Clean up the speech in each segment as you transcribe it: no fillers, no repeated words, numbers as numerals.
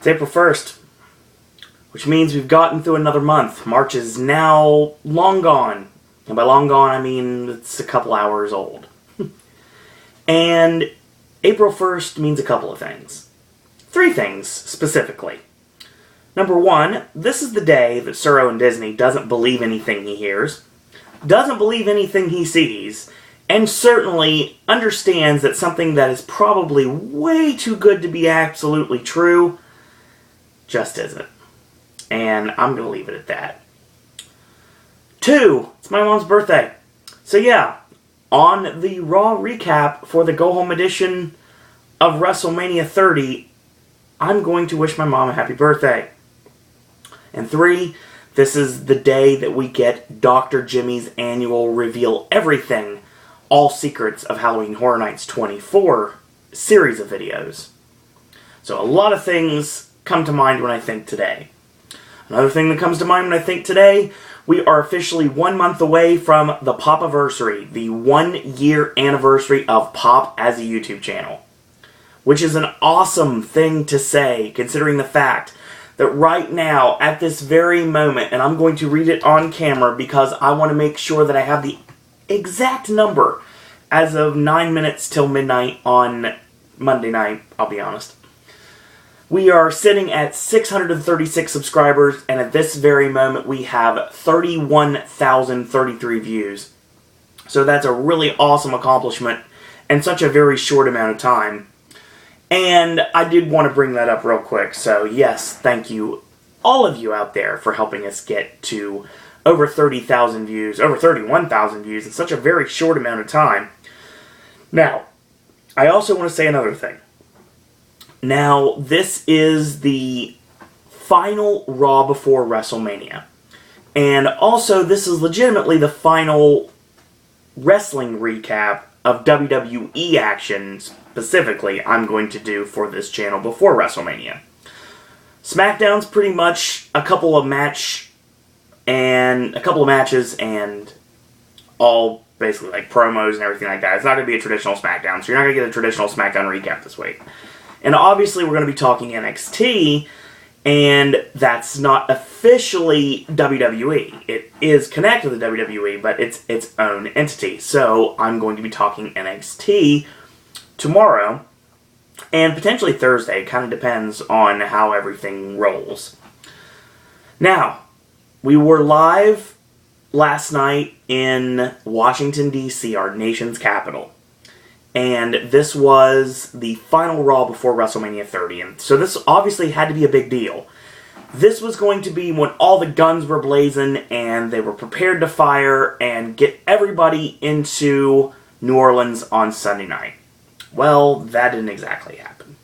It's April 1st, which means we've gotten through another month. March is now long gone. And by long gone, I mean it's a couple hours old. And April 1st means a couple of things. 3 things, specifically. Number 1, this is the day that Sir Owen Disney doesn't believe anything he hears, doesn't believe anything he sees, and certainly understands that something that is probably way too good to be absolutely true just isn't. And I'm going to leave it at that. 2, it's my mom's birthday. So yeah, on the Raw recap for the go-home edition of WrestleMania 30, I'm going to wish my mom a happy birthday. And 3, this is the day that we get Dr. Jimmy's annual Reveal Everything, All Secrets of Halloween Horror Nights 24 series of videos. So a lot of things come to mind when I think today. Another thing that comes to mind when I think today, we are officially 1 month away from the Pop-iversary, the 1-year anniversary of Pop as a YouTube channel. Which is an awesome thing to say, considering the fact that right now, at this very moment, and I'm going to read it on camera because I want to make sure that I have the exact number as of 9 minutes till midnight on Monday night, I'll be honest. We are sitting at 636 subscribers, and at this very moment we have 31,033 views. So that's a really awesome accomplishment in such a very short amount of time. And I did want to bring that up real quick, so yes, thank you, all of you out there, for helping us get to over 30,000 views, over 31,000 views in such a very short amount of time. Now, I also want to say another thing. Now, this is the final Raw before WrestleMania. And also, this is legitimately the final wrestling recap of WWE action, specifically, I'm going to do for this channel before WrestleMania. SmackDown's pretty much a couple of matches and all basically like promos and everything like that. It's not going to be a traditional SmackDown, so you're not going to get a traditional SmackDown recap this week. And obviously we're going to be talking NXT, and that's not officially WWE. It is connected to the WWE, but it's its own entity. So I'm going to be talking NXT tomorrow, and potentially Thursday. It kind of depends on how everything rolls. Now, we were live last night in Washington, D.C., our nation's capital. And this was the final Raw before WrestleMania 30. And so this obviously had to be a big deal. This was going to be when all the guns were blazing and they were prepared to fire and get everybody into New Orleans on Sunday night. Well, that didn't exactly happen.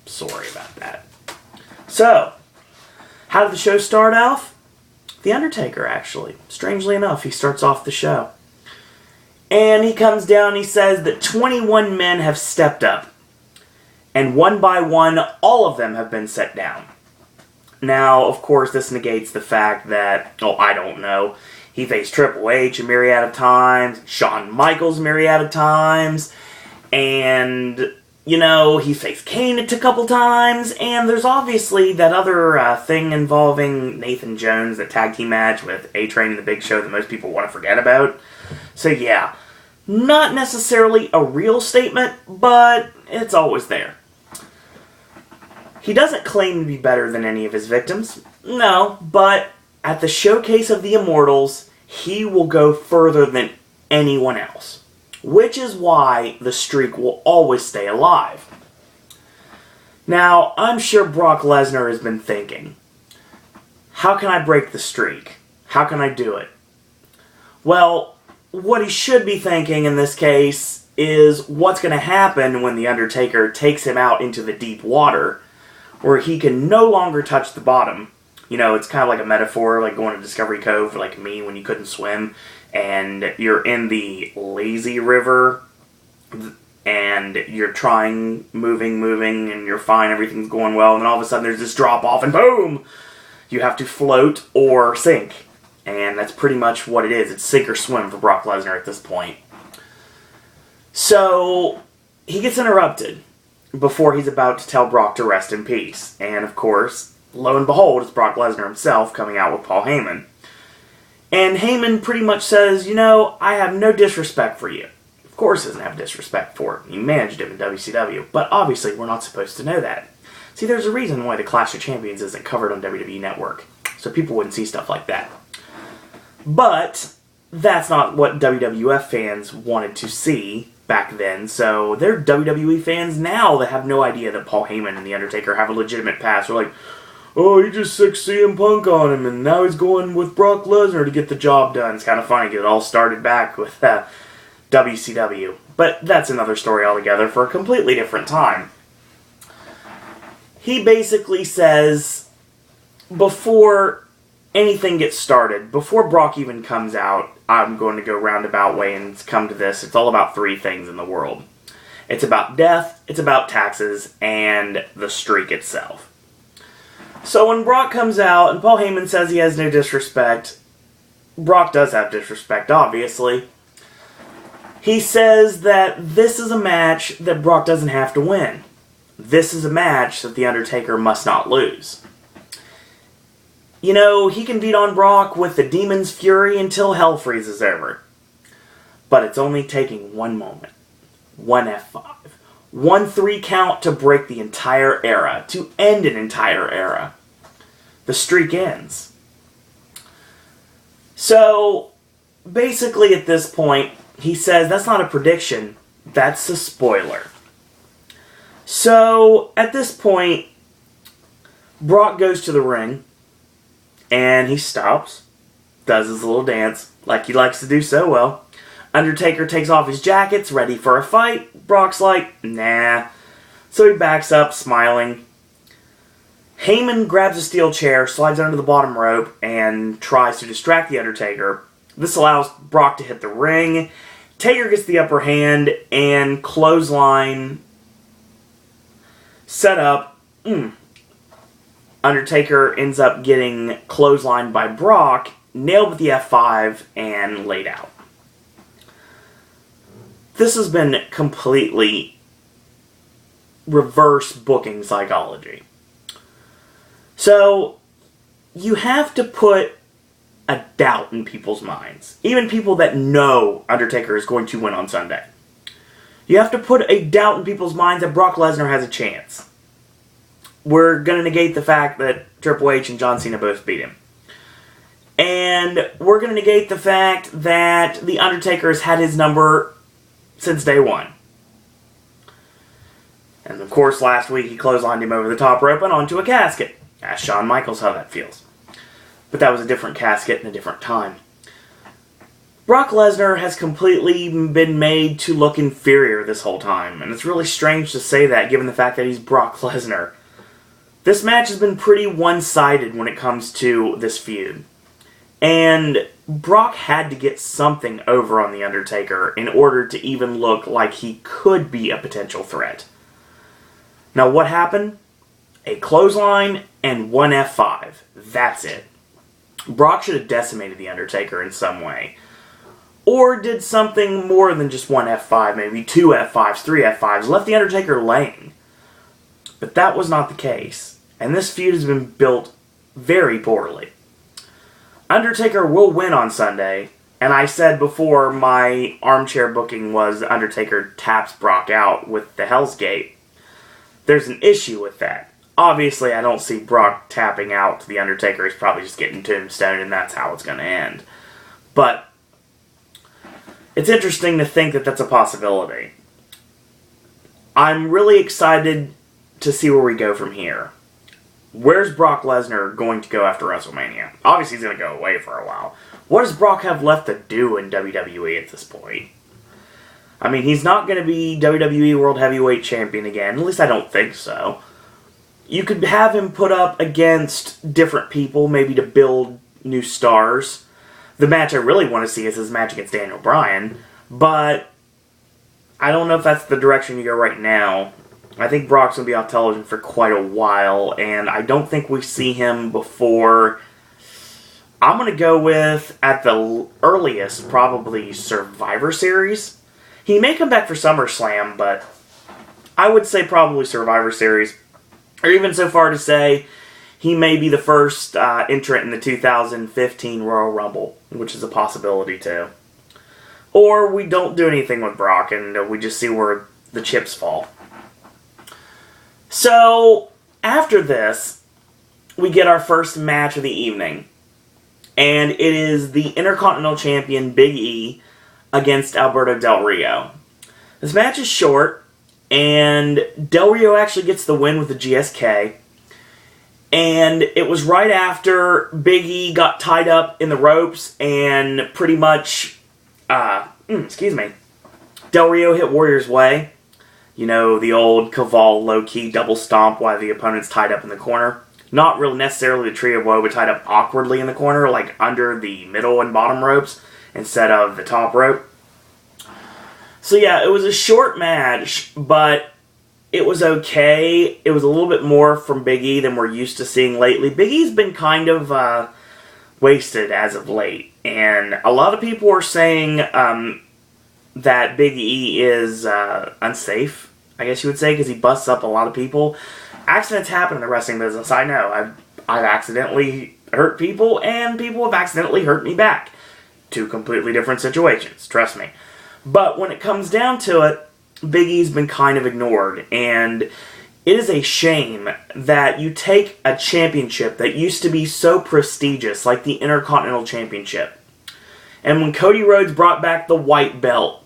Sorry about that. So, how did the show start off? The Undertaker, actually. Strangely enough, he starts off the show. And he comes down and he says that 21 men have stepped up. And one by one, all of them have been set down. Now, of course, this negates the fact that, I don't know, he faced Triple H a myriad of times, Shawn Michaels a myriad of times, and, he faced Kane a couple times, and there's obviously that other thing involving Nathan Jones, that tag team match with A-Train and the Big Show that most people want to forget about. So yeah, not necessarily a real statement, but it's always there. He doesn't claim to be better than any of his victims, no, but at the Showcase of the Immortals, he will go further than anyone else, which is why the streak will always stay alive. Now, I'm sure Brock Lesnar has been thinking, how can I break the streak? How can I do it? Well, what he should be thinking in this case is what's going to happen when The Undertaker takes him out into the deep water, where he can no longer touch the bottom. It's kind of like a metaphor, like going to Discovery Cove, like me, when you couldn't swim, and you're in the lazy river, and you're moving, and you're fine, everything's going well, and then all of a sudden there's this drop-off, and boom! You have to float or sink. And that's pretty much what it is. It's sink or swim for Brock Lesnar at this point. So, he gets interrupted. before he's about to tell Brock to rest in peace. And of course, lo and behold, it's Brock Lesnar himself coming out with Paul Heyman. And Heyman pretty much says, you know, I have no disrespect for you. Of course he doesn't have disrespect for him. He managed him in WCW. But obviously we're not supposed to know that. See, there's a reason why the Clash of Champions isn't covered on WWE Network. So people wouldn't see stuff like that. But that's not what WWF fans wanted to see back then. So they're WWE fans now that have no idea that Paul Heyman and The Undertaker have a legitimate past. They're like, oh, he just sick CM Punk on him, and now he's going with Brock Lesnar to get the job done. It's kind of funny because it all started back with WCW. But that's another story altogether for a completely different time. He basically says, before anything gets started, before Brock even comes out, I'm going to go roundabout way and come to this. It's all about three things in the world. It's about death, it's about taxes, and the streak itself. So when Brock comes out and Paul Heyman says he has no disrespect, Brock does have disrespect, obviously. He says that this is a match that Brock doesn't have to win. This is a match that The Undertaker must not lose. You know, he can beat on Brock with the Demon's Fury until hell freezes over. But it's only taking one moment. One F5. 1 3 count to break the entire era. To end an entire era. The streak ends. So, basically at this point, he says that's not a prediction. That's a spoiler. So, at this point, Brock goes to the ring. And he stops, does his little dance, like he likes to do so well. Undertaker takes off his jackets, ready for a fight. Brock's like, nah. So he backs up, smiling. Heyman grabs a steel chair, slides under the bottom rope, and tries to distract The Undertaker. This allows Brock to hit the ring. Taker gets the upper hand, and clothesline set up. Undertaker ends up getting clotheslined by Brock, nailed with the F5, and laid out. This has been completely reverse booking psychology. So, you have to put a doubt in people's minds. Even people that know Undertaker is going to win on Sunday. You have to put a doubt in people's minds that Brock Lesnar has a chance. We're going to negate the fact that Triple H and John Cena both beat him. And we're going to negate the fact that The Undertaker has had his number since day one. And of course, last week he clotheslined him over the top rope and onto a casket. Ask Shawn Michaels how that feels. But that was a different casket and a different time. Brock Lesnar has completely been made to look inferior this whole time. And it's really strange to say that given the fact that he's Brock Lesnar. This match has been pretty one-sided when it comes to this feud. And Brock had to get something over on The Undertaker in order to even look like he could be a potential threat. Now what happened? A clothesline and 1 F5. That's it. Brock should have decimated The Undertaker in some way. Or did something more than just 1 F5, maybe 2 F5s, 3 F5s, left The Undertaker laying. But that was not the case. And this feud has been built very poorly. Undertaker will win on Sunday. And I said before my armchair booking was Undertaker taps Brock out with the Hell's Gate. There's an issue with that. Obviously, I don't see Brock tapping out to The Undertaker. He's probably just getting tombstone and that's how it's going to end. But it's interesting to think that that's a possibility. I'm really excited to see where we go from here. Where's Brock Lesnar going to go after WrestleMania? Obviously, he's going to go away for a while. What does Brock have left to do in WWE at this point? I mean, he's not going to be WWE World Heavyweight Champion again. At least I don't think so. You could have him put up against different people, maybe to build new stars. The match I really want to see is his match against Daniel Bryan. But I don't know if that's the direction you go right now. I think Brock's going to be off television for quite a while, and I don't think we see him before. I'm going to go with, at the earliest, probably Survivor Series. He may come back for SummerSlam, but I would say probably Survivor Series. Or even so far to say he may be the first entrant in the 2015 Royal Rumble, which is a possibility too. Or we don't do anything with Brock and we just see where the chips fall. So, after this, we get our first match of the evening. And it is the Intercontinental Champion Big E against Alberto Del Rio. This match is short, and Del Rio actually gets the win with the GSK. And it was right after Big E got tied up in the ropes and pretty much, Del Rio hit Warrior's Way. You know, the old Caval low-key double stomp while the opponent's tied up in the corner. Not really necessarily the Tree of Woe, but tied up awkwardly in the corner, like under the middle and bottom ropes instead of the top rope. So yeah, it was a short match, but it was okay. It was a little bit more from Big E than we're used to seeing lately. Big E's been kind of wasted as of late, and a lot of people are saying that Big E is unsafe, I guess you would say, because he busts up a lot of people. Accidents happen in the wrestling business, I know. I've accidentally hurt people, and people have accidentally hurt me back. Two completely different situations, trust me. But when it comes down to it, Big E's been kind of ignored, and it is a shame that you take a championship that used to be so prestigious, like the Intercontinental Championship, and when Cody Rhodes brought back the white belt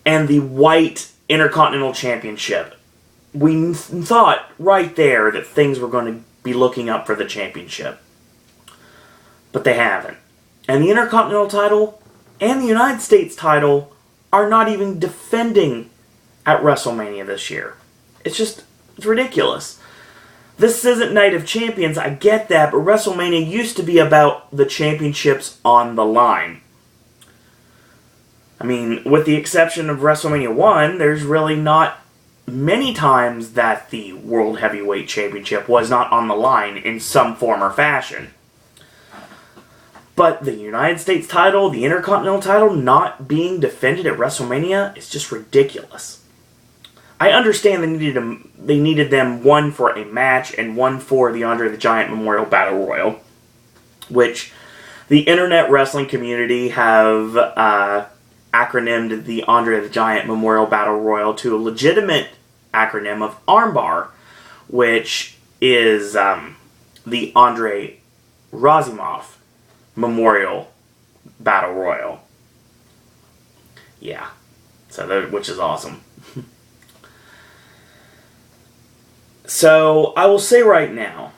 and the white Intercontinental Championship, we thought right there that things were going to be looking up for the championship. But they haven't. And the Intercontinental title and the United States title are not even defending at WrestleMania this year. It's ridiculous. This isn't Night of Champions, I get that, but WrestleMania used to be about the championships on the line. I mean, with the exception of WrestleMania 1, there's really not many times that the World Heavyweight Championship was not on the line in some form or fashion. But the United States title, the Intercontinental title, not being defended at WrestleMania is just ridiculous. I understand they needed them one for a match and one for the Andre the Giant Memorial Battle Royal, which the internet wrestling community have acronymed the Andre the Giant Memorial Battle Royal to a legitimate acronym of Armbar, which is the Andre Razumov Memorial Battle Royal. Yeah, which is awesome. So, I will say right now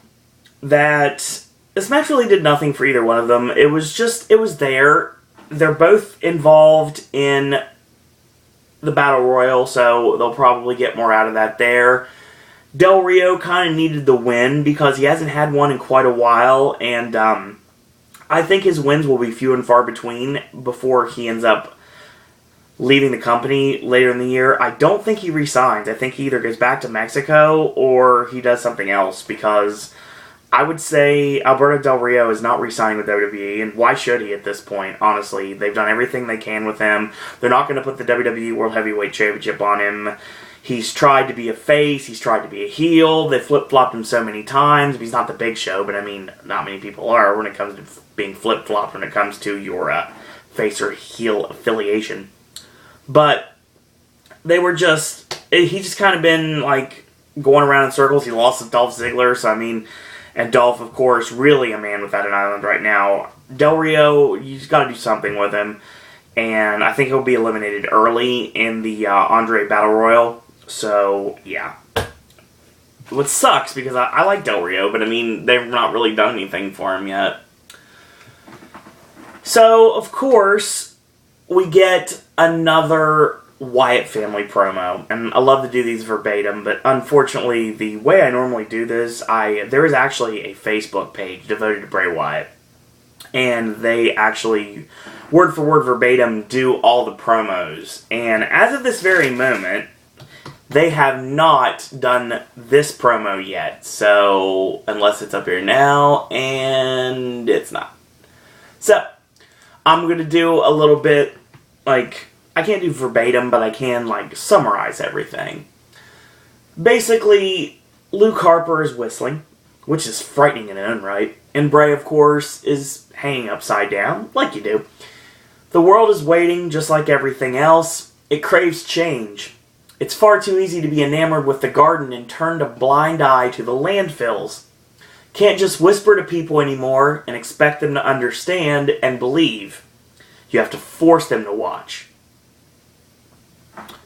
that this match really did nothing for either one of them. It was there. They're both involved in the Battle Royal, so they'll probably get more out of that there. Del Rio kind of needed the win because he hasn't had one in quite a while, and I think his wins will be few and far between before he ends up leaving the company later in the year. I don't think he resigns. I think he either goes back to Mexico or he does something else, because I would say Alberto Del Rio is not re-signing with WWE, and why should he at this point, honestly? They've done everything they can with him. They're not going to put the WWE World Heavyweight Championship on him. He's tried to be a face, he's tried to be a heel, they flip-flopped him so many times. He's not the Big Show, but I mean, not many people are when it comes to being flip-flopped when it comes to your face or heel affiliation. But they were he just kind of been like going around in circles. He lost to Dolph Ziggler, so I mean, and Dolph, of course, really a man without an island right now. Del Rio, you just got to do something with him, and I think he'll be eliminated early in the Andre Battle Royal. So yeah, what sucks because I like Del Rio, but I mean they've not really done anything for him yet. So of course we get another Wyatt family promo, and I love to do these verbatim, but unfortunately the way I normally do this, there is actually a Facebook page devoted to Bray Wyatt, and they actually word for word verbatim do all the promos, and as of this very moment they have not done this promo yet, so unless it's up here now, and it's not. So I'm going to do a little bit, I can't do verbatim, but I can, summarize everything. Basically, Luke Harper is whistling, which is frightening in its own right, and Bray, of course, is hanging upside down, like you do. The world is waiting, just like everything else. It craves change. It's far too easy to be enamored with the garden and turn a blind eye to the landfills. Can't just whisper to people anymore and expect them to understand and believe. You have to force them to watch.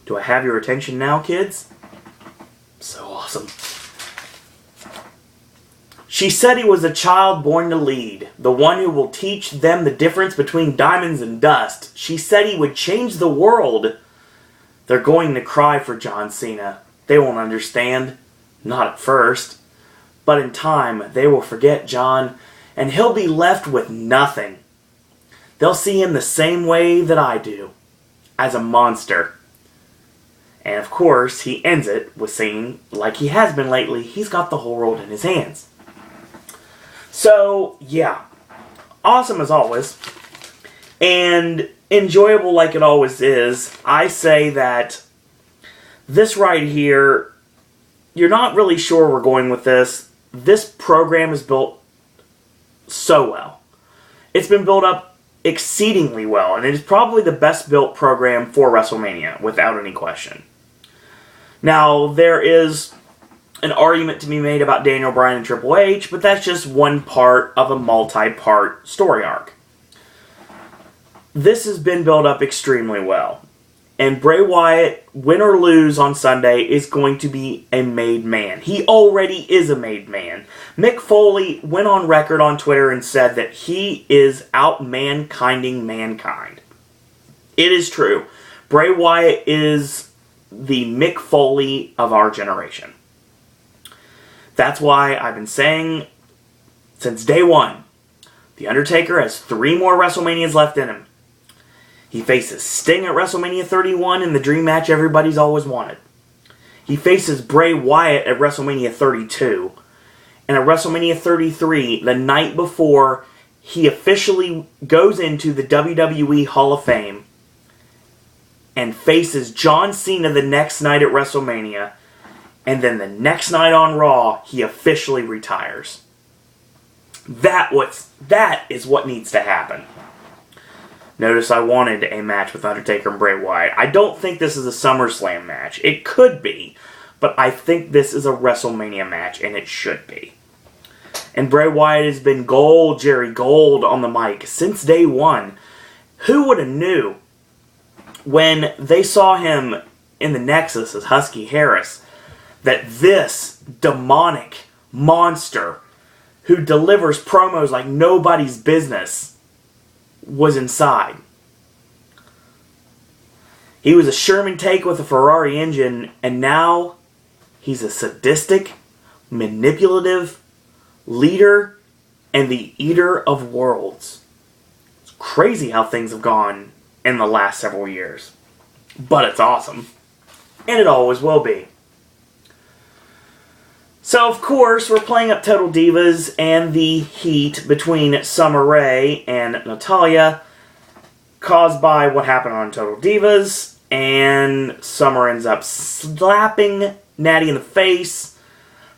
Do I have your attention now, kids? So awesome. She said he was a child born to lead, the one who will teach them the difference between diamonds and dust. She said he would change the world. They're going to cry for John Cena. They won't understand. Not at first. But in time, they will forget John, and he'll be left with nothing. They'll see him the same way that I do, as a monster. And of course, he ends it with saying, like he has been lately, he's got the whole world in his hands. So, yeah. Awesome as always. And enjoyable like it always is. I say that this right here, you're not really sure where we're going with this. This program is built so well. It's been built up exceedingly well, and it is probably the best built program for WrestleMania, without any question. Now, there is an argument to be made about Daniel Bryan and Triple H, but that's just one part of a multi-part story arc. This has been built up extremely well. And Bray Wyatt, win or lose on Sunday, is going to be a made man. He already is a made man. Mick Foley went on record on Twitter and said that he is out-mankinding mankind. It is true. Bray Wyatt is the Mick Foley of our generation. That's why I've been saying since day one, The Undertaker has 3 more WrestleManias left in him. He faces Sting at WrestleMania 31 in the dream match everybody's always wanted. He faces Bray Wyatt at WrestleMania 32. And at WrestleMania 33, the night before he officially goes into the WWE Hall of Fame, and faces John Cena the next night at WrestleMania. And then the next night on Raw, he officially retires. That is what needs to happen. Notice I wanted a match with Undertaker and Bray Wyatt. I don't think this is a SummerSlam match. It could be, but I think this is a WrestleMania match, and it should be. And Bray Wyatt has been gold, Jerry Gold, on the mic since day one. Who would have knew when they saw him in the Nexus as Husky Harris that this demonic monster who delivers promos like nobody's business was inside. He was a Sherman take with a Ferrari engine, and now he's a sadistic, manipulative leader and the eater of worlds. It's crazy how things have gone in the last several years. But it's awesome. And it always will be. So, of course, we're playing up Total Divas and the heat between Summer Rae and Natalya, caused by what happened on Total Divas, and Summer ends up slapping Natty in the face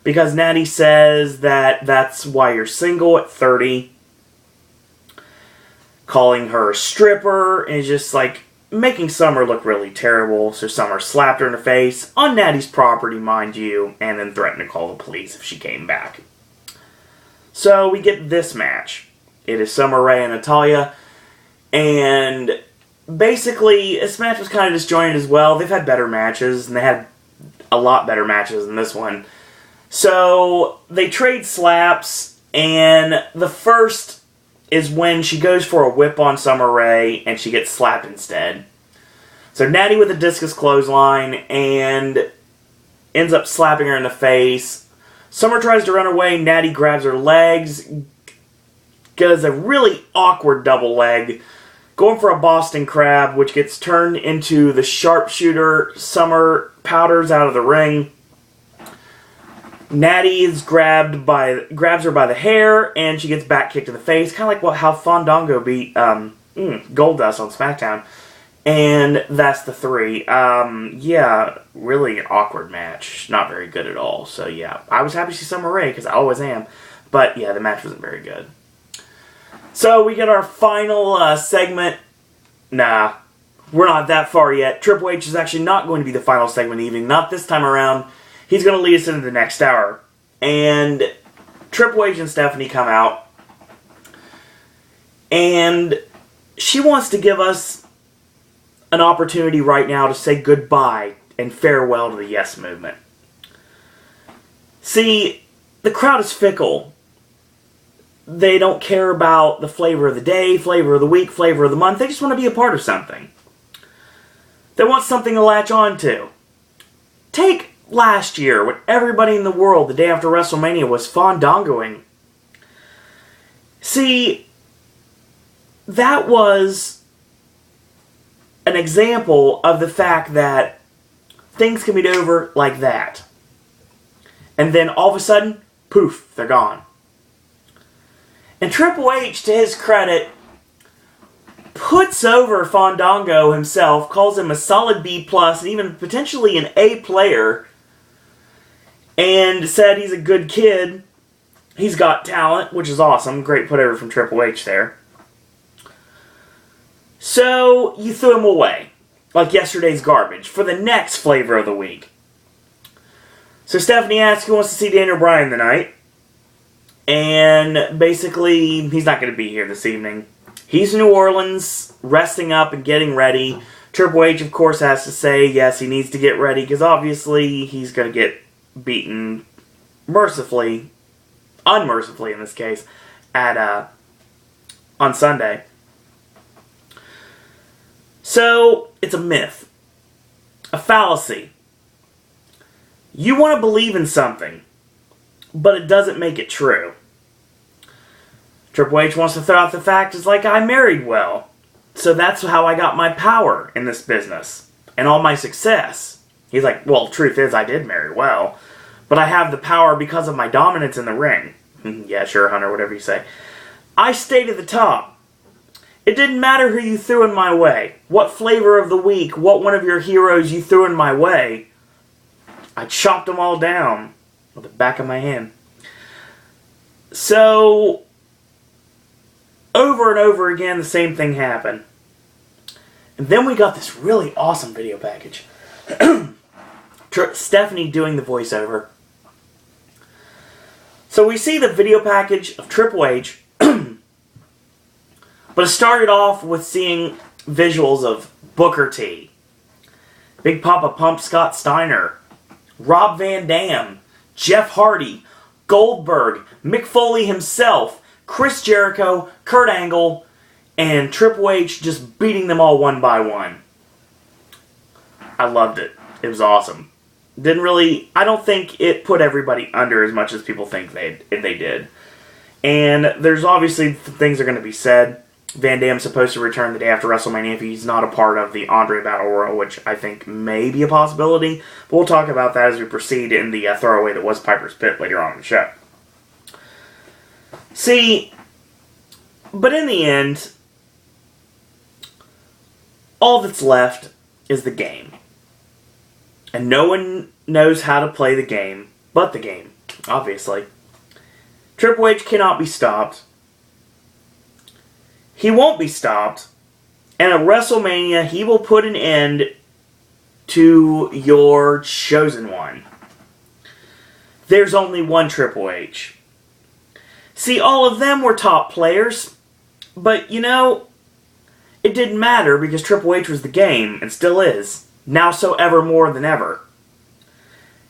because Natty says that that's why you're single at 30, calling her a stripper, and just like making Summer look really terrible. So Summer slapped her in the face, on Natty's property, mind you, and then threatened to call the police if she came back. So we get this match. It is Summer Rae and Natalya, and basically this match was kind of disjointed as well. They've had better matches, and they had a lot better matches than this one. So they trade slaps, and the first is when she goes for a whip on Summer Rae, and she gets slapped instead. So Natty with a discus clothesline, and ends up slapping her in the face. Summer tries to run away, Natty grabs her legs, does a really awkward double leg, going for a Boston Crab, which gets turned into the sharpshooter. Summer powders out of the ring. Natty is grabs her by the hair, and she gets back kicked in the face, kind of like how Fandango beat Goldust on SmackDown. And that's the 3. Yeah, really awkward match. Not very good at all. So yeah, I was happy to see Summer Rae, because I always am. But yeah, the match wasn't very good. So we get our final segment. Nah, we're not that far yet. Triple H is actually not going to be the final segment of the evening. Not this time around. He's going to lead us into the next hour. And Triple H and Stephanie come out. And she wants to give us an opportunity right now to say goodbye and farewell to the Yes Movement. See, the crowd is fickle. They don't care about the flavor of the day, flavor of the week, flavor of the month. They just want to be a part of something. They want something to latch on to. Take last year, when everybody in the world, the day after WrestleMania, was fandangoing. See, that was an example of the fact that things can be over like that. And then all of a sudden, poof, they're gone. And Triple H, to his credit, puts over Fandango himself, calls him a solid B+, and even potentially an A player, and said he's a good kid. He's got talent, which is awesome. Great put over from Triple H there. So, you threw him away, like yesterday's garbage, for the next flavor of the week. So Stephanie asks who wants to see Daniel Bryan tonight. And basically, he's not going to be here this evening. He's in New Orleans, resting up and getting ready. Triple H, of course, has to say, yes, he needs to get ready, because obviously he's going to get beaten mercifully, unmercifully in this case, on Sunday. So, it's a myth. A fallacy. You want to believe in something, but it doesn't make it true. Triple H wants to throw out the fact, it's like I married well. So that's how I got my power in this business. And all my success. He's like, well, truth is I did marry well. But I have the power because of my dominance in the ring. Yeah, sure, Hunter, whatever you say. I stayed at the top. It didn't matter who you threw in my way. What flavor of the week, what one of your heroes you threw in my way. I chopped them all down with the back of my hand. So, over and over again, the same thing happened. And then we got this really awesome video package. Stephanie doing the voiceover. So we see the video package of Triple H. But it started off with seeing visuals of Booker T, Big Papa Pump Scott Steiner, Rob Van Dam, Jeff Hardy, Goldberg, Mick Foley himself, Chris Jericho, Kurt Angle, and Triple H just beating them all one by one. I loved it. It was awesome. I don't think it put everybody under as much as people think they did. And there's obviously things are going to be said. Van Dam's supposed to return the day after WrestleMania if he's not a part of the Andre Battle Royal, which I think may be a possibility. But we'll talk about that as we proceed in the throwaway that was Piper's Pit later on in the show. See, but in the end, all that's left is the game. And no one knows how to play the game but the game, obviously. Triple H cannot be stopped. He won't be stopped. And at WrestleMania, he will put an end to your chosen one. There's only one Triple H. See, all of them were top players. But, you know, it didn't matter because Triple H was the game, and still is. Now so ever more than ever.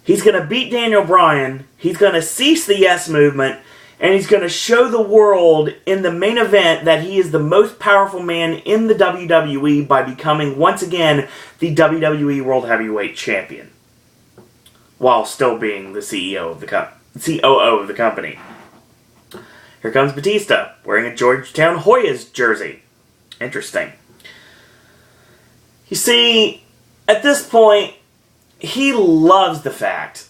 He's going to beat Daniel Bryan. He's going to cease the Yes Movement. And he's going to show the world in the main event that he is the most powerful man in the WWE by becoming, once again, the WWE World Heavyweight Champion. While still being the COO of the company. Here comes Batista, wearing a Georgetown Hoyas jersey. Interesting. You see, at this point, he loves the fact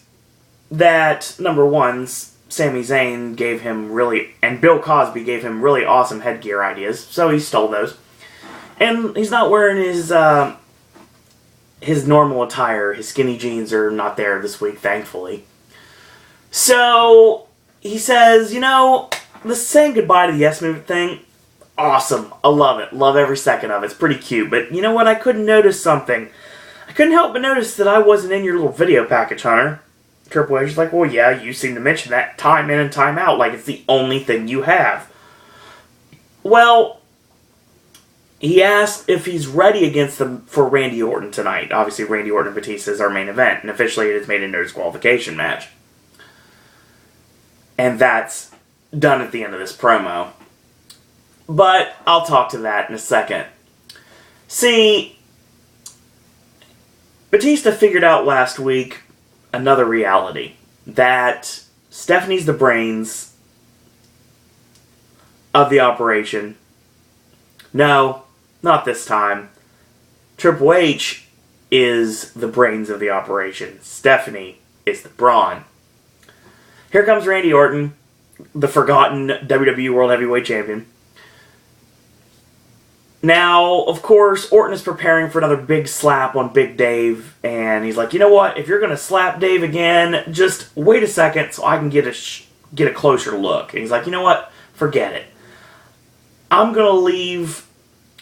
that, number one, Sami Zayn and Bill Cosby gave him really awesome headgear ideas, so he stole those. And he's not wearing his normal attire. His skinny jeans are not there this week, thankfully. So, he says, the saying goodbye to the Yes Movement thing, awesome. I love it. Love every second of it. It's pretty cute. But you know what? I couldn't notice something. I couldn't help but notice that I wasn't in your little video package, Hunter. Triple H was like, well, yeah, you seem to mention that time in and time out like it's the only thing you have. Well, he asked if he's ready for Randy Orton tonight. Obviously, Randy Orton and Batista is our main event, and officially it is made a no disqualification match. And that's done at the end of this promo. But I'll talk to that in a second. See, Batista figured out last week another reality. That Stephanie's the brains of the operation. No, not this time. Triple H is the brains of the operation. Stephanie is the brawn. Here comes Randy Orton, the forgotten WWE World Heavyweight Champion. Now, of course, Orton is preparing for another big slap on Big Dave, and he's like, you know what, if you're going to slap Dave again, just wait a second so I can get a closer look. And he's like, you know what, forget it. I'm going to leave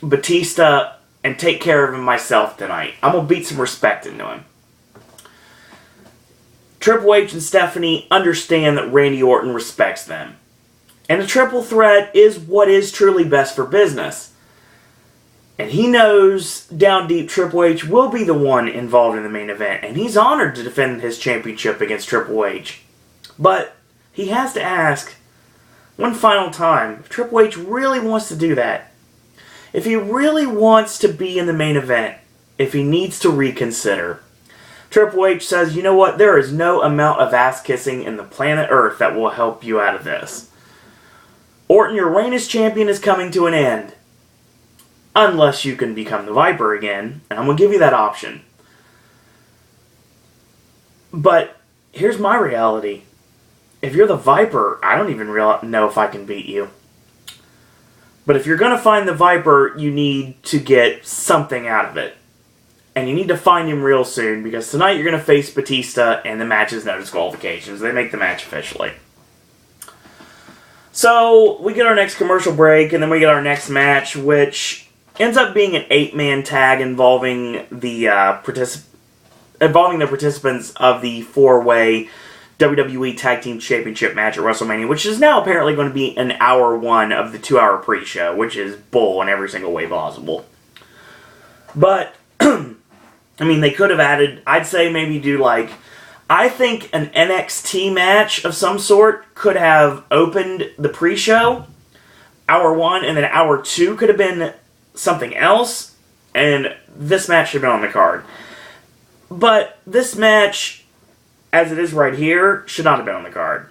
Batista and take care of him myself tonight. I'm going to beat some respect into him. Triple H and Stephanie understand that Randy Orton respects them. And a triple threat is what is truly best for business. And he knows down deep Triple H will be the one involved in the main event. And he's honored to defend his championship against Triple H. But he has to ask one final time if Triple H really wants to do that. If he really wants to be in the main event. If he needs to reconsider. Triple H says, you know what? There is no amount of ass kissing in the planet Earth that will help you out of this. Orton, your reign as champion is coming to an end. Unless you can become the Viper again, and I'm going to give you that option. But here's my reality. If you're the Viper, I don't even know if I can beat you. But if you're going to find the Viper, you need to get something out of it. And you need to find him real soon, because tonight you're going to face Batista, and the match is no disqualifications. They make the match officially. So, we get our next commercial break, and then we get our next match, which ends up being an 8-man tag involving the participants of the 4-way WWE Tag Team Championship match at WrestleMania, which is now apparently going to be an hour 1 of the 2-hour pre-show, which is bull in every single way possible. But, I mean, they could have added, I'd say maybe do I think an NXT match of some sort could have opened the pre-show, hour 1, and then hour 2 could have been something else, and this match should have been on the card. But this match, as it is right here, should not have been on the card.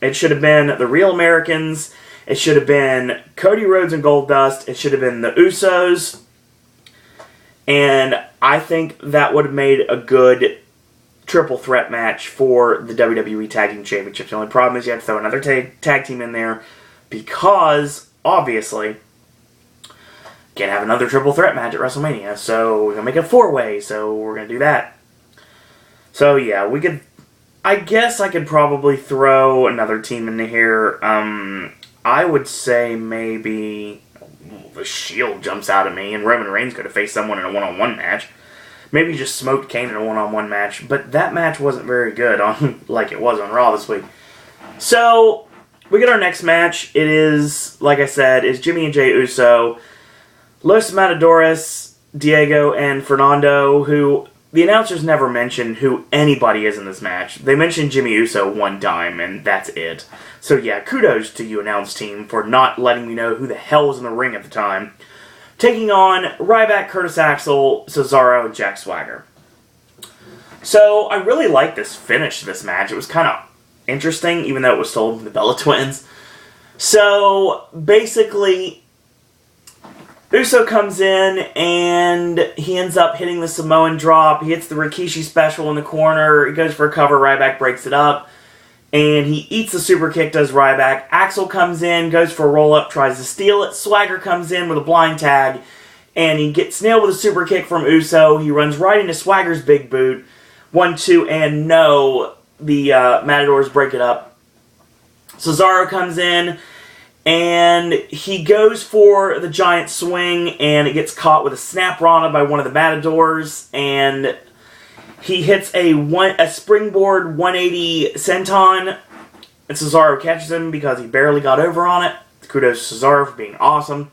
It should have been the Real Americans, it should have been Cody Rhodes and Goldust, it should have been the Usos, and I think that would have made a good triple threat match for the WWE Tag Team Championship. The only problem is you have to throw another tag team in there, because, obviously, can't have another triple threat match at WrestleMania, so we're going to make it a 4-way, so we're going to do that. So yeah, I guess I could probably throw another team in here. I would say maybe the Shield jumps out at me, and Roman Reigns could have faced someone in a one-on-one match. Maybe just smoked Kane in a one-on-one match, but that match wasn't very good like it was on Raw this week. So, we get our next match. It is, like I said, is Jimmy and Jey Uso, Los Matadores, Diego, and Fernando, who the announcers never mention who anybody is in this match. They mentioned Jimmy Uso one time, and that's it. So yeah, kudos to you, announce team, for not letting me know who the hell was in the ring at the time. Taking on Ryback, Curtis Axel, Cesaro, and Jack Swagger. So I really liked this finish to this match. It was kind of interesting, even though it was told from the Bella Twins. So basically, Uso comes in, and he ends up hitting the Samoan drop. He hits the Rikishi special in the corner. He goes for a cover. Ryback breaks it up. And he eats the super kick, does Ryback. Axel comes in, goes for a roll-up, tries to steal it. Swagger comes in with a blind tag. and he gets nailed with a super kick from Uso. He runs right into Swagger's big boot. 1, 2, and no. The Matadors break it up. Cesaro comes in, and he goes for the giant swing, and it gets caught with a snap Rana by one of the Matadors, and he hits a springboard 180 senton, and Cesaro catches him because he barely got over on it. Kudos to Cesaro for being awesome.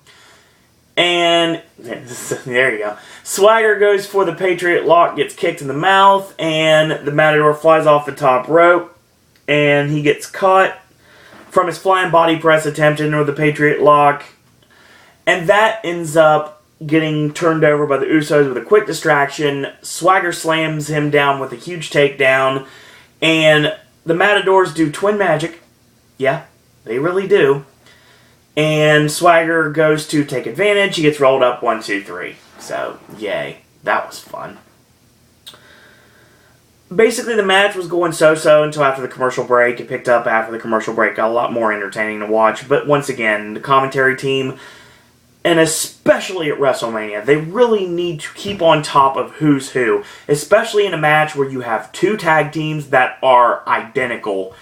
And there you go. Swagger goes for the Patriot Lock, gets kicked in the mouth, and the Matador flies off the top rope, and he gets caught from his flying body press attempt into the Patriot Lock, and that ends up getting turned over by the Usos with a quick distraction. Swagger slams him down with a huge takedown, and the Matadors do twin magic. Yeah, they really do. And Swagger goes to take advantage. He gets rolled up 1, 2, 3. So, yay. That was fun. Basically, the match was going so-so until after the commercial break. It picked up after the commercial break. Got a lot more entertaining to watch. But once again, the commentary team, and especially at WrestleMania, they really need to keep on top of who's who. Especially in a match where you have two tag teams that are identical.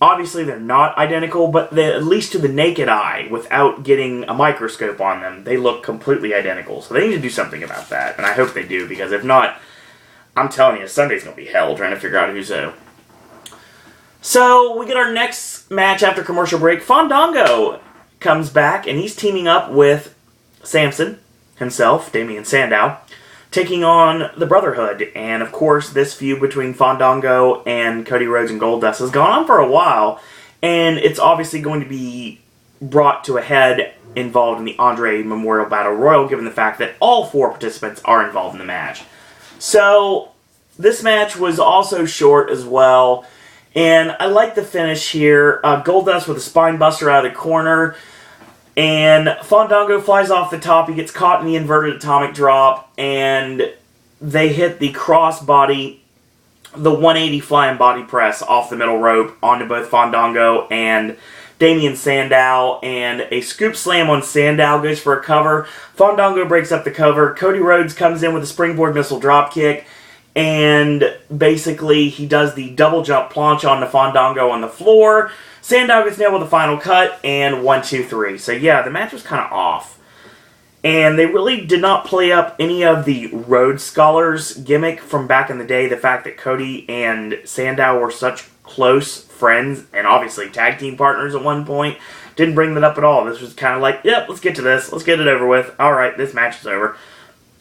Obviously, they're not identical, but at least to the naked eye, without getting a microscope on them, they look completely identical. So they need to do something about that, and I hope they do, because if not, I'm telling you, Sunday's going to be hell trying to figure out who's who. So, we get our next match after commercial break. Fandango comes back, and he's teaming up with Samson himself, Damien Sandow, taking on the Brotherhood. And, of course, this feud between Fandango and Cody Rhodes and Goldust has gone on for a while, and it's obviously going to be brought to a head involved in the Andre Memorial Battle Royal, given the fact that all 4 participants are involved in the match. So, this match was also short as well, and I like the finish here. Goldust with a spine buster out of the corner, and Fandango flies off the top. He gets caught in the inverted atomic drop, and they hit the crossbody, the 180 flying body press off the middle rope onto both Fandango and Damien Sandow, and a scoop slam on Sandow goes for a cover. Fandango breaks up the cover. Cody Rhodes comes in with a springboard missile dropkick, and basically he does the double jump planche onto Fandango on the floor. Sandow gets nailed with a final cut, and 1, 2, 3. So yeah, the match was kind of off. And they really did not play up any of the Rhodes Scholars gimmick from back in the day. The fact that Cody and Sandow were such close friends, and obviously tag team partners at one point, didn't bring that up at all. This was kind of like, yep, let's get to this. Let's get it over with. Alright, this match is over.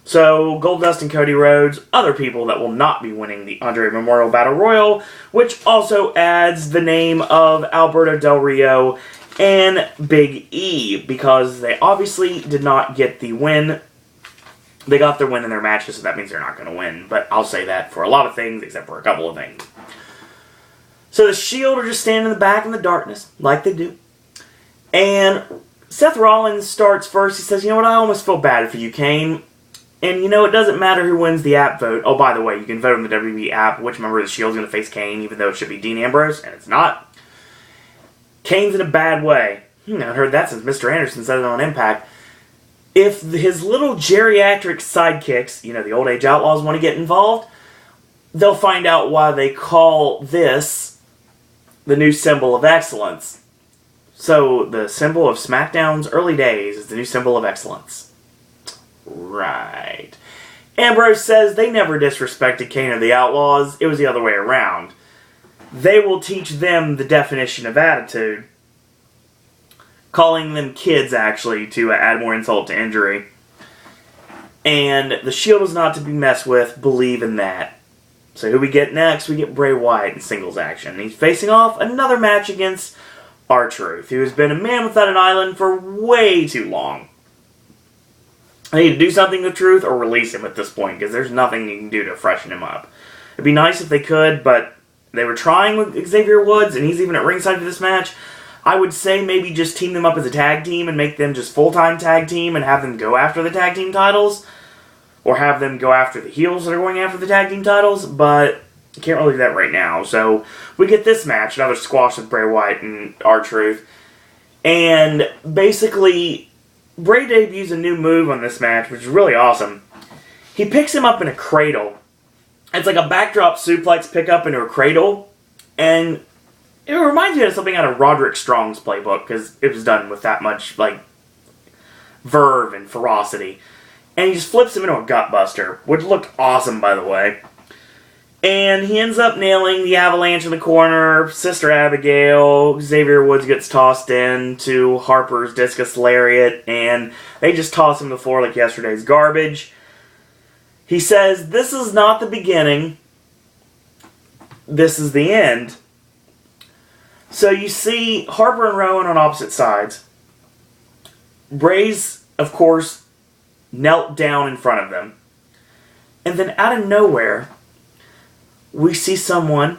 So, Goldust and Cody Rhodes, other people that will not be winning the Andre Memorial Battle Royal, which also adds the name of Alberto Del Rio and Big E, because they obviously did not get the win. They got their win in their matches, so that means they're not going to win. But I'll say that for a lot of things, except for a couple of things. So the Shield are just standing in the back in the darkness, like they do. And Seth Rollins starts first. He says, you know what, I almost feel bad for you, Kane. And, you know, it doesn't matter who wins the app vote. Oh, by the way, you can vote on the WWE app which member of the Shield's going to face Kane, even though it should be Dean Ambrose, and it's not. Kane's in a bad way. I haven't heard that since Mr. Anderson said it on Impact. If his little geriatric sidekicks, you know, the Old Age Outlaws, want to get involved, they'll find out why they call this the new symbol of excellence. So, the symbol of SmackDown's early days is the new symbol of excellence. Right. Ambrose says they never disrespected Kane or the Outlaws. It was the other way around. They will teach them the definition of attitude. Calling them kids, actually, to add more insult to injury. And the Shield is not to be messed with. Believe in that. So who we get next? We get Bray Wyatt in singles action. He's facing off another match against R-Truth, who has been a man without an island for way too long. They need to do something with Truth or release him at this point, because there's nothing you can do to freshen him up. It'd be nice if they could, but they were trying with Xavier Woods, and he's even at ringside for this match. I would say maybe just team them up as a tag team and make them just full-time tag team and have them go after the tag team titles. Or have them go after the heels that are going after the tag team titles, but you can't really do that right now. So we get this match, another squash with Bray Wyatt and R-Truth. And basically, Bray debuts a new move on this match, which is really awesome. He picks him up in a cradle. It's like a backdrop suplex pickup into a cradle. And it reminds me of something out of Roderick Strong's playbook, because it was done with that much, like, verve and ferocity. And he just flips him into a gutbuster, which looked awesome, by the way. And he ends up nailing the Avalanche in the corner. Sister Abigail, Xavier Woods gets tossed in to Harper's discus lariat, and they just toss him to the floor like yesterday's garbage. He says, "This is not the beginning. This is the end." So you see Harper and Rowan on opposite sides. Bray's, of course, knelt down in front of them. And then out of nowhere, we see someone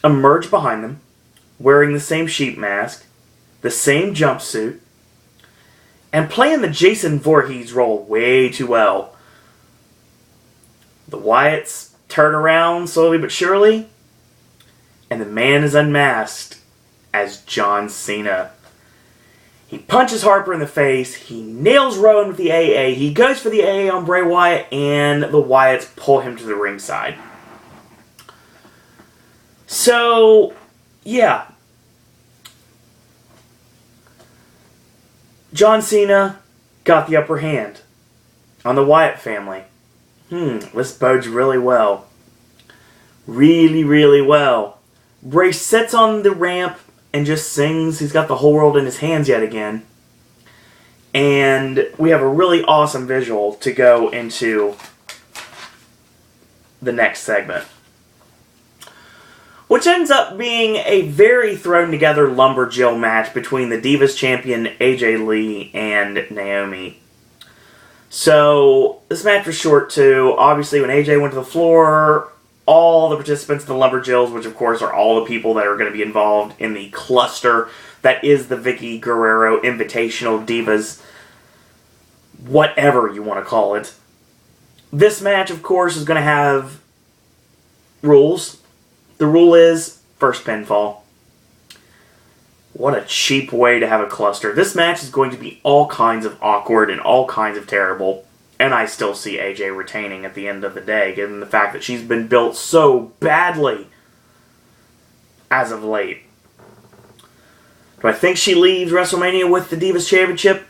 emerge behind them, wearing the same sheep mask, the same jumpsuit, and playing the Jason Voorhees role way too well. The Wyatts turn around slowly but surely, and the man is unmasked as John Cena. He punches Harper in the face, he nails Rowan with the AA, he goes for the AA on Bray Wyatt, and the Wyatts pull him to the ringside. So, yeah. John Cena got the upper hand on the Wyatt family. This bodes really well. Really, really well. Bray sits on the ramp and just sings. He's got the whole world in his hands yet again. And we have a really awesome visual to go into the next segment, which ends up being a very thrown-together lumberjill match between the Divas Champion AJ Lee and Naomi. So, this match was short too. Obviously, when AJ went to the floor, all the participants in the lumberjills, which of course are all the people that are going to be involved in the cluster that is the Vicky Guerrero Invitational Divas, whatever you want to call it. This match, of course, is going to have rules. The rule is first pinfall. What a cheap way to have a cluster. This match is going to be all kinds of awkward and all kinds of terrible. And I still see AJ retaining at the end of the day, given the fact that she's been built so badly as of late. Do I think she leaves WrestleMania with the Divas Championship?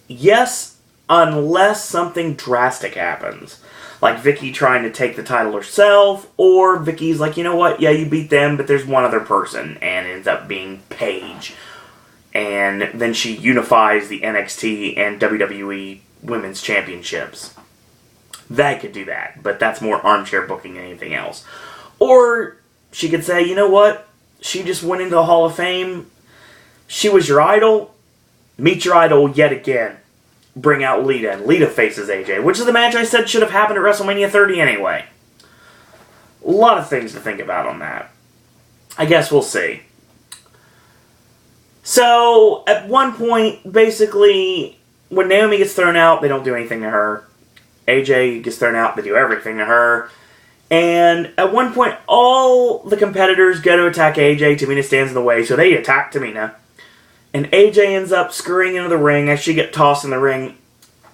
Yes, unless something drastic happens. Like Vicky trying to take the title herself, or Vicky's like, you know what, yeah, you beat them, but there's one other person, and it ends up being Paige. And then she unifies the NXT and WWE Women's Championships. That could do that, but that's more armchair booking than anything else. Or she could say, you know what, she just went into the Hall of Fame, she was your idol, meet your idol yet again. Bring out Lita, and Lita faces AJ, which is the match I said should have happened at WrestleMania 30 anyway. A lot of things to think about on that. I guess we'll see. So, at one point, basically, when Naomi gets thrown out, they don't do anything to her. AJ gets thrown out, they do everything to her. And at one point, all the competitors go to attack AJ. Tamina stands in the way, so they attack Tamina. And AJ ends up scurrying into the ring as she gets tossed in the ring.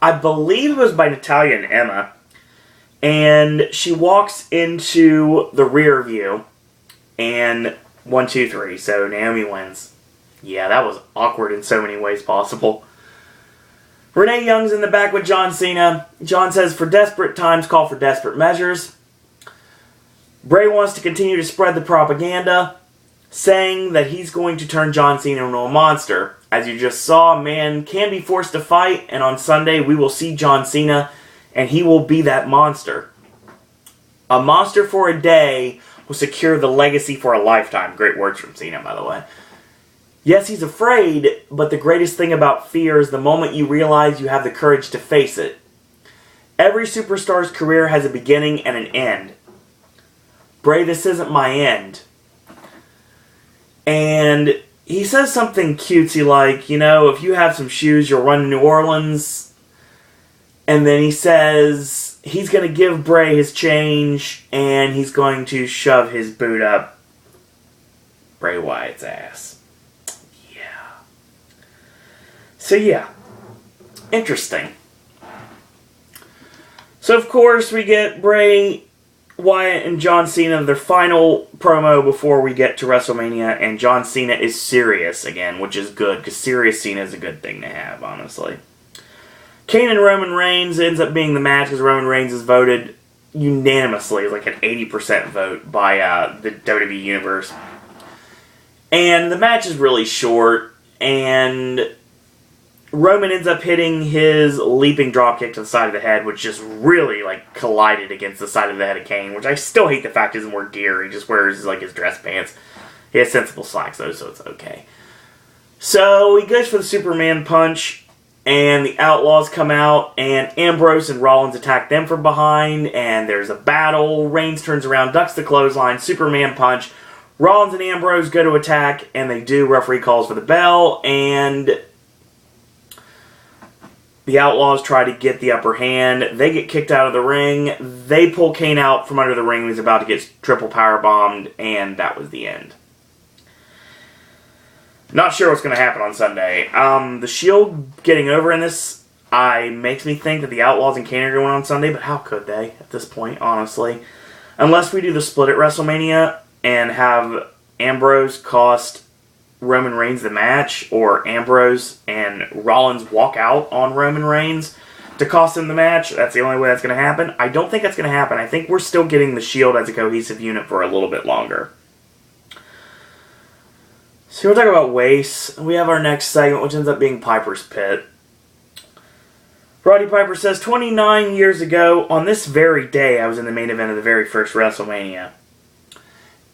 I believe it was by Natalya and Emma. And she walks into the rear view. And 1, 2, 3. So Naomi wins. Yeah, that was awkward in so many ways possible. Renee Young's in the back with John Cena. John says, for desperate times, call for desperate measures. Bray wants to continue to spread the propaganda, saying that he's going to turn John Cena into a monster. As you just saw, a man can be forced to fight, and on Sunday we will see John Cena, and he will be that monster. A monster for a day will secure the legacy for a lifetime. Great words from Cena, by the way. Yes, he's afraid, but the greatest thing about fear is the moment you realize you have the courage to face it. Every superstar's career has a beginning and an end. Bray, this isn't my end. And he says something cutesy like, you know, if you have some shoes, you'll run to New Orleans. And then he says he's going to give Bray his change, and he's going to shove his boot up Bray Wyatt's ass. Yeah. So yeah, Interesting. So, of course, we get Bray Wyatt and John Cena, their final promo before we get to WrestleMania, and John Cena is serious again, which is good, because serious Cena is a good thing to have, honestly. Kane and Roman Reigns ends up being the match, because Roman Reigns is voted unanimously, like an 80% vote by the WWE Universe. And the match is really short, and Roman ends up hitting his leaping dropkick to the side of the head, which just really, like, collided against the side of the head of Kane, which I still hate the fact he doesn't wear gear. He just wears, like, his dress pants. He has sensible slacks, though, so it's okay. So, he goes for the Superman punch, and the Outlaws come out, and Ambrose and Rollins attack them from behind, and there's a battle. Reigns turns around, ducks the clothesline, Superman punch. Rollins and Ambrose go to attack, and they do. Referee calls for the bell, and the Outlaws try to get the upper hand. They get kicked out of the ring. They pull Kane out from under the ring. He's about to get triple powerbombed, and that was the end. Not sure what's going to happen on Sunday. The Shield getting over in this makes me think that the Outlaws and Kane are going on Sunday, but how could they at this point, honestly? Unless we do the split at WrestleMania and have Ambrose cost Roman Reigns the match, or Ambrose and Rollins walk out on Roman Reigns to cost him the match. That's the only way that's going to happen. I don't think that's going to happen. I think we're still getting the Shield as a cohesive unit for a little bit longer. So we'll talk about Waste. We have our next segment, which ends up being Piper's Pit. Roddy Piper says, 29 years ago, on this very day, I was in the main event of the very first WrestleMania.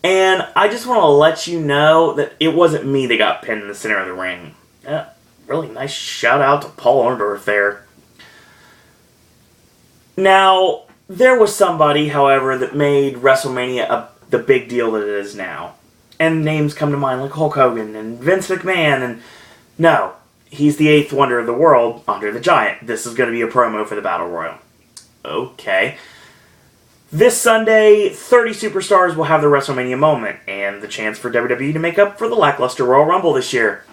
And I just want to let you know that it wasn't me that got pinned in the center of the ring. Really nice shout out to Paul Orndorff there. Now, there was somebody, however, that made WrestleMania the big deal that it is now. And names come to mind like Hulk Hogan and Vince McMahon. And no, he's the eighth wonder of the world, Andre the Giant. This is going to be a promo for the Battle Royal. Okay. This Sunday, 30 superstars will have their WrestleMania moment, and the chance for WWE to make up for the lackluster Royal Rumble this year.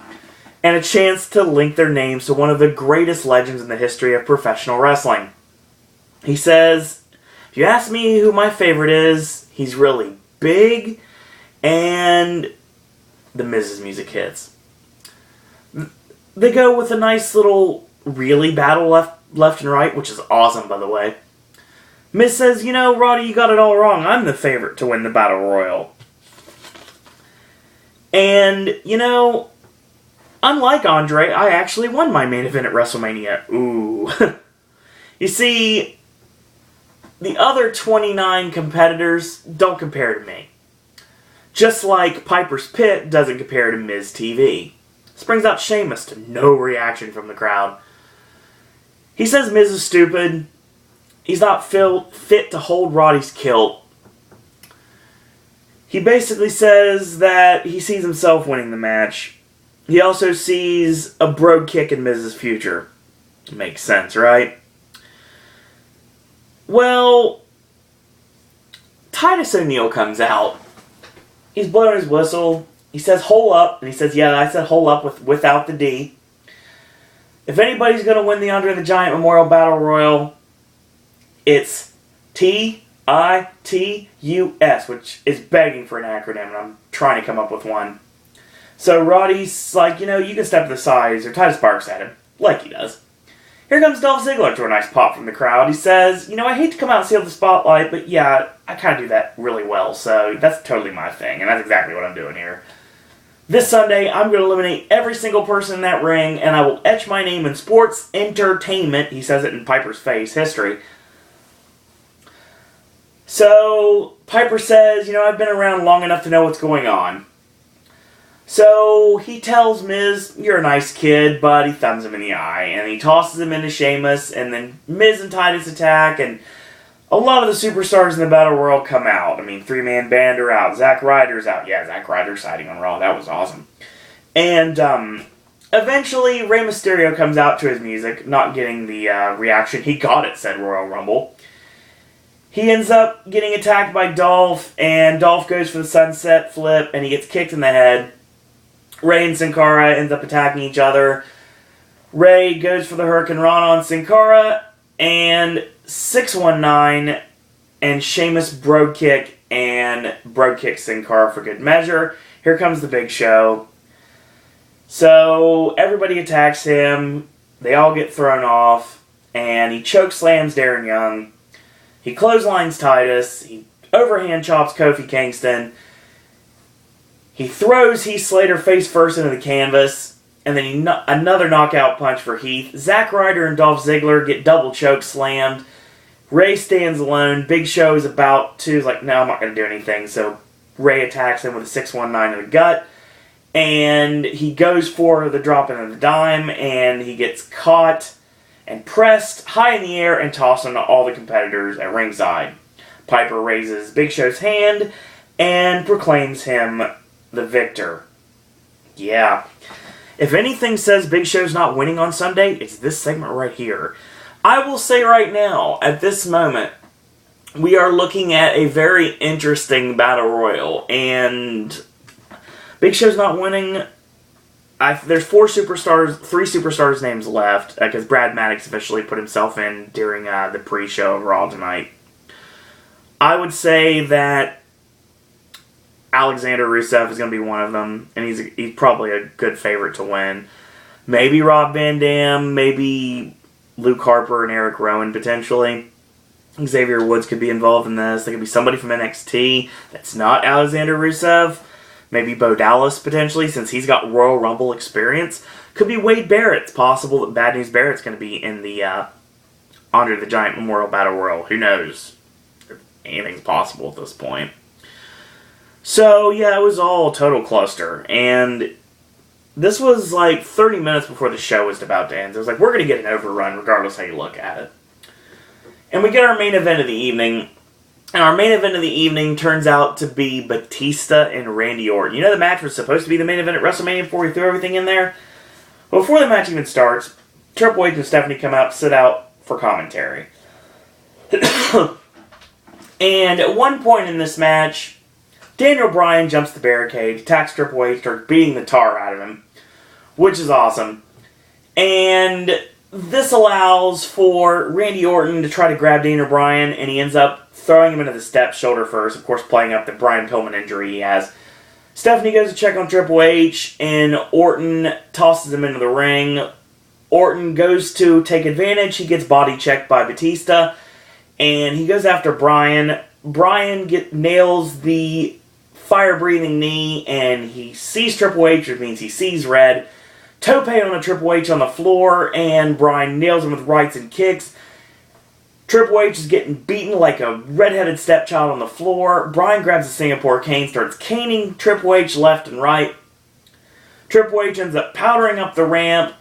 And a chance to link their names to one of the greatest legends in the history of professional wrestling. He says, if you ask me who my favorite is, he's really big, and the Miz's music hits. They go with a nice little really battle left and right, which is awesome, by the way. Miz says, Roddy, you got it all wrong. I'm the favorite to win the Battle Royal. And, unlike Andre, I actually won my main event at WrestleMania. Ooh. You see, the other 29 competitors don't compare to me. Just like Piper's Pit doesn't compare to Miz TV. This brings out Sheamus to no reaction from the crowd. He says Miz is stupid. He's not fit to hold Roddy's kilt. He basically says that he sees himself winning the match. He also sees a brogue kick in Miz's future. Makes sense, right? Well, Titus O'Neil comes out. He's blowing his whistle. He says, "Hole up." And he says, yeah, I said hole up without the D. If anybody's going to win the Andre the Giant Memorial Battle Royal, it's T-I-T-U-S, which is begging for an acronym, and I'm trying to come up with one. So Roddy's like, you can step to the side, or Titus barks at him, like he does. Here comes Dolph Ziggler to a nice pop from the crowd. He says, I hate to come out and steal the spotlight, but yeah, I kind of do that really well, so that's totally my thing, and that's exactly what I'm doing here. This Sunday, I'm going to eliminate every single person in that ring, and I will etch my name in sports entertainment, he says it in Piper's face, history. So, Piper says, I've been around long enough to know what's going on. So, he tells Miz, you're a nice kid, but he thumbs him in the eye, and he tosses him into Sheamus, and then Miz and Titus attack, and a lot of the superstars in the Battle Royal come out. Three-man band are out. Zack Ryder's out. Yeah, Zack Ryder's siding on Raw. That was awesome. And, eventually, Rey Mysterio comes out to his music, not getting the reaction he got at said Royal Rumble. He ends up getting attacked by Dolph, and Dolph goes for the sunset flip, and he gets kicked in the head. Rey and Sin Cara ends up attacking each other. Ray goes for the Hurricane Rana on Sin Cara, and 619 and Sheamus Brogue Kick and Brogue Kick Sin Cara for good measure. Here comes the Big Show. So everybody attacks him. They all get thrown off, and he choke slams Darren Young. He clotheslines Titus. He overhand chops Kofi Kingston. He throws Heath Slater face first into the canvas, and then another knockout punch for Heath. Zack Ryder and Dolph Ziggler get double choke slammed. Ray stands alone. Big Show is about to, like, no, I'm not going to do anything. So Ray attacks him with a 619 in the gut. And he goes for the drop into the dime, and he gets caught and pressed high in the air and tossed onto all the competitors at ringside. Piper raises Big Show's hand and proclaims him the victor. Yeah. If anything says Big Show's not winning on Sunday, it's this segment right here. I will say right now, at this moment, we are looking at a very interesting Battle Royal, and Big Show's not winning. There's three superstars names left, because Brad Maddox officially put himself in during the pre-show of Raw tonight. I would say that Alexander Rusev is going to be one of them, and he's probably a good favorite to win. Maybe Rob Van Dam, maybe Luke Harper and Eric Rowan potentially. Xavier Woods could be involved in this. There could be somebody from NXT that's not Alexander Rusev. Maybe Bo Dallas potentially, since he's got Royal Rumble experience. Could be Wade Barrett. It's possible that Bad News Barrett's going to be in the Andre the Giant Memorial Battle Royal. Who knows? Anything's possible at this point. So, yeah, it was all a total cluster. And this was like 30 minutes before the show was about to end. It was like, we're going to get an overrun regardless how you look at it. And we get our main event of the evening. And our main event of the evening turns out to be Batista and Randy Orton. You know the match was supposed to be the main event at WrestleMania before we threw everything in there? Well, before the match even starts, Triple H and Stephanie come out, sit out for commentary. And at one point in this match, Daniel Bryan jumps the barricade, attacks Triple H, starts beating the tar out of him, which is awesome. And this allows for Randy Orton to try to grab Daniel Bryan, and he ends up throwing him into the steps shoulder first, of course playing up the Brian Pillman injury he has. Stephanie goes to check on Triple H, and Orton tosses him into the ring. Orton goes to take advantage. He gets body checked by Batista, and he goes after Bryan. Bryan nails the fire-breathing knee, and he sees Triple H, which means he sees red. Tope on a Triple H on the floor, and Bryan nails him with rights and kicks. Triple H is getting beaten like a redheaded stepchild on the floor. Bryan grabs a Singapore cane, starts caning Triple H left and right. Triple H ends up powdering up the ramp.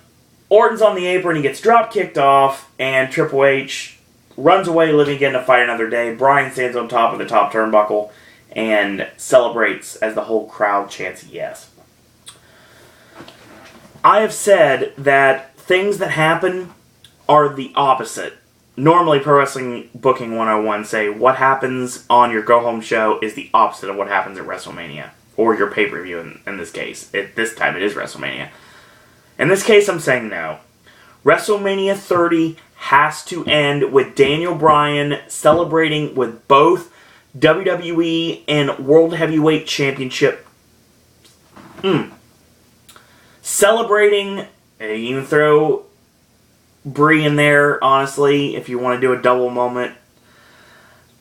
Orton's on the apron, he gets drop kicked off, and Triple H runs away, living again to fight another day. Bryan stands on top of the top turnbuckle and celebrates as the whole crowd chants yes. I have said that things that happen are the opposite. Normally, Pro Wrestling Booking 101 say what happens on your go-home show is the opposite of what happens at WrestleMania. Or your pay-per-view in this case. This time it is WrestleMania. In this case, I'm saying no. WrestleMania 30 has to end with Daniel Bryan celebrating with both WWE and World Heavyweight Championship. Celebrating, you can throw Brie in there, honestly, if you want to do a double moment.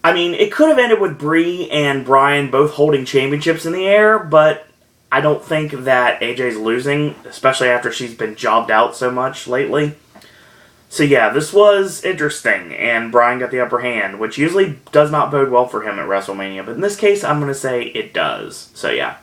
I mean, it could have ended with Brie and Bryan both holding championships in the air, but I don't think that AJ's losing, especially after she's been jobbed out so much lately. So yeah, this was interesting, and Bryan got the upper hand, which usually does not bode well for him at WrestleMania, but in this case, I'm going to say it does. So yeah.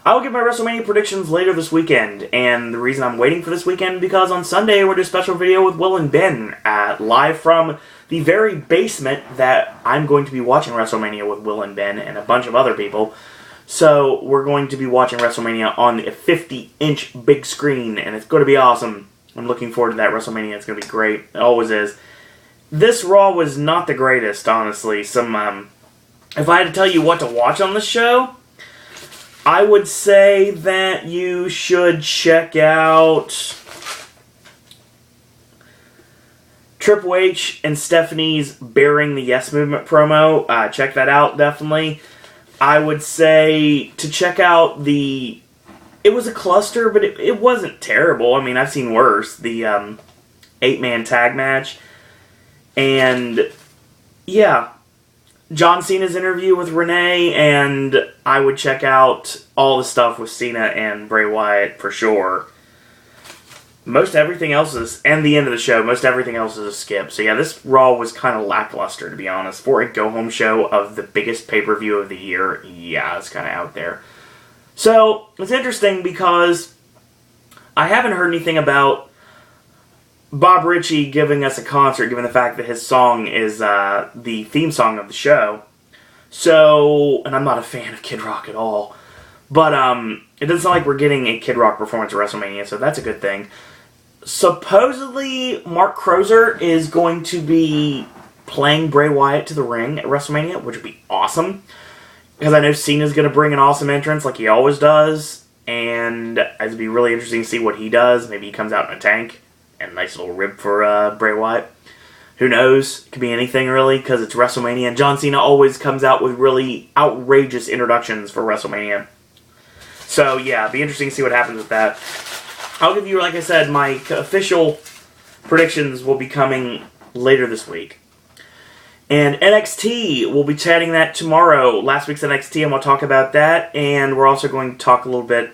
I will give my WrestleMania predictions later this weekend, and the reason I'm waiting for this weekend because on Sunday we're doing a special video with Will and Ben, live from the very basement that I'm going to be watching WrestleMania with Will and Ben and a bunch of other people. So we're going to be watching WrestleMania on a 50-inch big screen, and it's going to be awesome. I'm looking forward to that WrestleMania. It's going to be great. It always is. This Raw was not the greatest, honestly. If I had to tell you what to watch on the show, I would say that you should check out Triple H and Stephanie's Bearing the Yes Movement promo. Check that out, definitely. I would say to check out the... It was a cluster, but it wasn't terrible. I mean, I've seen worse. The 8-man tag match. And, yeah, John Cena's interview with Renee, and I would check out all the stuff with Cena and Bray Wyatt for sure. Most everything else is, and the end of the show, most everything else is a skip. So yeah, this Raw was kind of lackluster, to be honest. For a go-home show of the biggest pay-per-view of the year, yeah, it's kind of out there. So, it's interesting because I haven't heard anything about Bob Ritchie giving us a concert, given the fact that his song is the theme song of the show. So, and I'm not a fan of Kid Rock at all. But it doesn't sound like we're getting a Kid Rock performance at WrestleMania, so that's a good thing. Supposedly, Mark Crozer is going to be playing Bray Wyatt to the ring at WrestleMania, which would be awesome. Because I know Cena's going to bring an awesome entrance like he always does. And it'd be really interesting to see what he does. Maybe he comes out in a tank. And a nice little rib for Bray Wyatt. Who knows? It could be anything, really, because it's WrestleMania. And John Cena always comes out with really outrageous introductions for WrestleMania. So, yeah, it'd be interesting to see what happens with that. I'll give you, like I said, my official predictions will be coming later this week. And NXT, we'll be chatting that tomorrow. Last week's NXT, and we'll talk about that. And we're also going to talk a little bit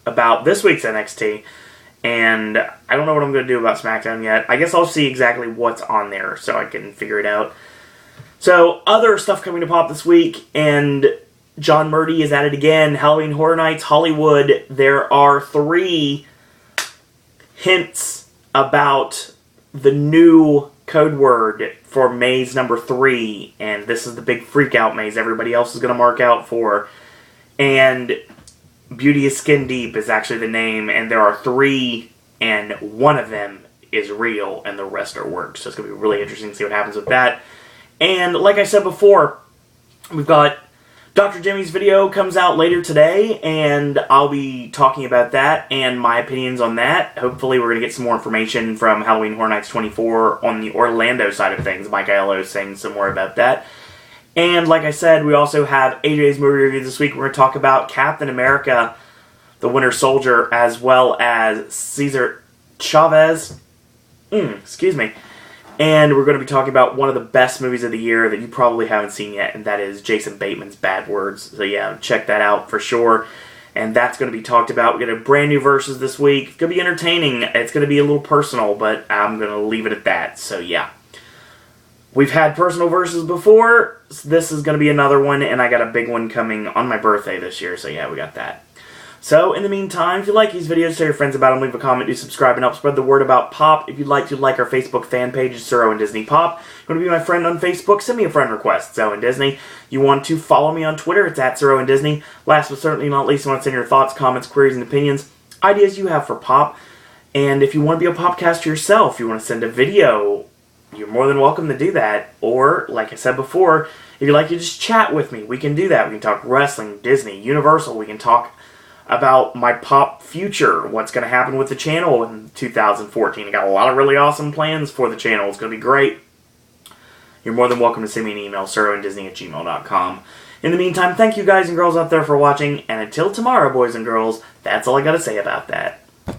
about this week's NXT. And I don't know what I'm going to do about SmackDown yet. I guess I'll see exactly what's on there so I can figure it out. So, other stuff coming to pop this week, and John Murdy is at it again. Halloween Horror Nights Hollywood. There are 3 hints about the new code word for maze number 3, and this is the big freak-out maze everybody else is going to mark out for. And Beauty is Skin Deep is actually the name, and there are 3, and one of them is real, and the rest are works. So it's going to be really interesting to see what happens with that. And like I said before, we've got Dr. Jimmy's video comes out later today, and I'll be talking about that and my opinions on that. Hopefully we're going to get some more information from Halloween Horror Nights 24 on the Orlando side of things. Mike Aiello is saying some more about that. And like I said, we also have AJ's movie review this week. We're going to talk about Captain America, the Winter Soldier, as well as Cesar Chavez. Excuse me. And we're going to be talking about one of the best movies of the year that you probably haven't seen yet, and that is Jason Bateman's Bad Words. So yeah, check that out for sure. And that's going to be talked about. We got a brand new Versus this week. It's going to be entertaining. It's going to be a little personal, but I'm going to leave it at that. So yeah. We've had personal Versus before. So this is going to be another one, and I got a big one coming on my birthday this year. So yeah, we got that. So, in the meantime, if you like these videos, tell your friends about them, leave a comment, do subscribe, and help spread the word about Pop. If you'd like to like our Facebook fan page, it's Suro and Disney Pop. You want to be my friend on Facebook, send me a friend request, Zo and Disney. You want to follow me on Twitter, it's at Suro and Disney. Last but certainly not least, you want to send your thoughts, comments, queries, and opinions, ideas you have for Pop. And if you want to be a Popcaster yourself, you want to send a video, you're more than welcome to do that. Or, like I said before, if you'd like to just chat with me, we can do that. We can talk wrestling, Disney, Universal, we can talk about my Pop future, what's going to happen with the channel in 2014. I got a lot of really awesome plans for the channel. It's going to be great. You're more than welcome to send me an email, suroanddisney@gmail.com. In the meantime, thank you guys and girls out there for watching, and until tomorrow, boys and girls, that's all I got to say about that.